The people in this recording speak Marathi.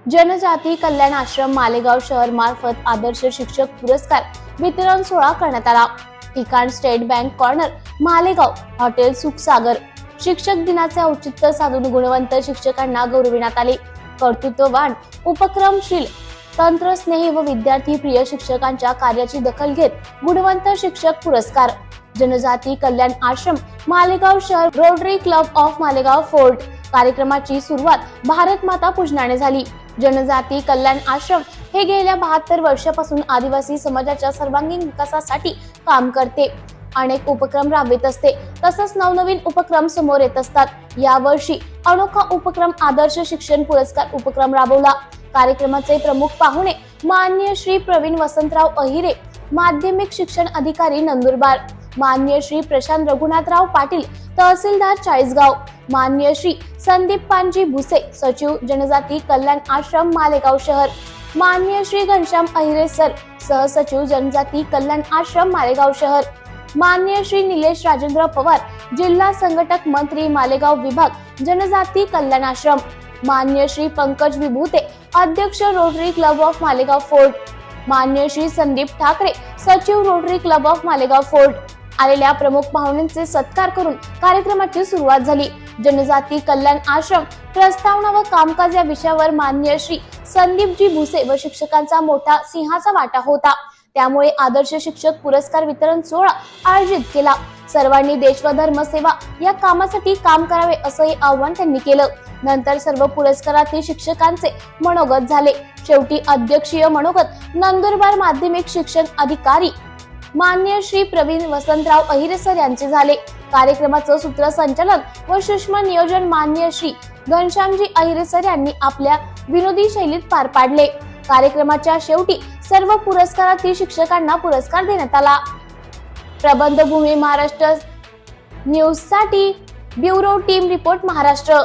जनजाती कल्याण आश्रम मालेगाव शहर मार्फत आदर्श शिक्षक पुरस्कार वितरण सोहळा करण्यात आला। ठिकाण state bank corner Malegaon, hotel Sukhsagar. शिक्षक दिनाचे औचित्य साधून गुणवंत शिक्षकांना गौरविण्यात आले। कर्तृत्ववान, उपक्रमशील, तंत्रस्नेही व विद्यार्थी प्रिय शिक्षकांच्या कार्याची दखल घेत गुणवंत शिक्षक पुरस्कार। जनजाती कल्याण आश्रम मालेगाव शहर rotary club of Malegaon fort. कार्यक्रमाची सुरुवात भारत माता पूजनाने झाली। जनजाती कल्याण आश्रम हे गेल्या 72 वर्षापासून आदिवासी समाजाच्या सर्वांगीण विकासासाठी काम करते। अनेक उपक्रम राबवित असते, तसंच नवनवीन उपक्रम समोर येत असतात। या वर्षी अनोखा उपक्रम आदर्श शिक्षण पुरस्कार उपक्रम राबवला। कार्यक्रमाचे प्रमुख पाहुणे माननीय श्री प्रवीण वसंतराव अहिरे, माध्यमिक शिक्षण अधिकारी नंदुरबार, माननीय श्री प्रशांत रघुनाथराव पाटील, तहसीलदार चाळीसगाव, माननीय श्री संदीप पानजी भुसे, सचिव जनजाती कल्याण आश्रम मालेगाव शहर, माननीय श्री घनश्याम अहिरे सर, सहसचिव जनजाती कल्याण आश्रम मालेगाव शहर, माननीय श्री निलेश राजेंद्र पवार, जिल्हा संघटक मंत्री मालेगाव विभाग जनजाती कल्याण आश्रम, माननीय श्री पंकज विभूते, अध्यक्ष rotary club of Malegaon fort, माननीय श्री संदीप ठाकरे, सचिव rotary club of Malegaon fort. आलेल्या प्रमुख पाहुण्यांचे सत्कार करून कार्यक्रमाची सुरुवात झाली। जनजाती कल्याण आश्रम प्रस्तावना व कामकाज या विषयावर माननीय श्री संदीपजी भुसे व शिक्षकांचा मोठा सिंहाचा वाटा होता। त्यामुळे आदर्श शिक्षक पुरस्कार वितरण सोहळा आयोजित केला। सर्वांनी देश व धर्म सेवा या कामासाठी काम करावे असंही आवाहन त्यांनी केलं। नंतर सर्व पुरस्कारार्थी शिक्षकांचे मनोगत झाले। शेवटी अध्यक्षीय मनोगत नंदुरबार माध्यमिक शिक्षण अधिकारी माननीय श्री प्रवीण वसंतराव अहिरे सर यांचे झाले। कार्यक्रमाचं सूत्रसंचालन व सूक्ष्म नियोजन माननीय श्री घनश्यामजी अहिरे सर यांनी आपल्या विनोदी शैलीत पार पाडले। कार्यक्रमाच्या शेवटी सर्व पुरस्कारार्थी शिक्षकांना पुरस्कार देण्यात आला। प्रबंधभूमी महाराष्ट्र न्यूज साठी ब्युरो टीम रिपोर्ट महाराष्ट्र।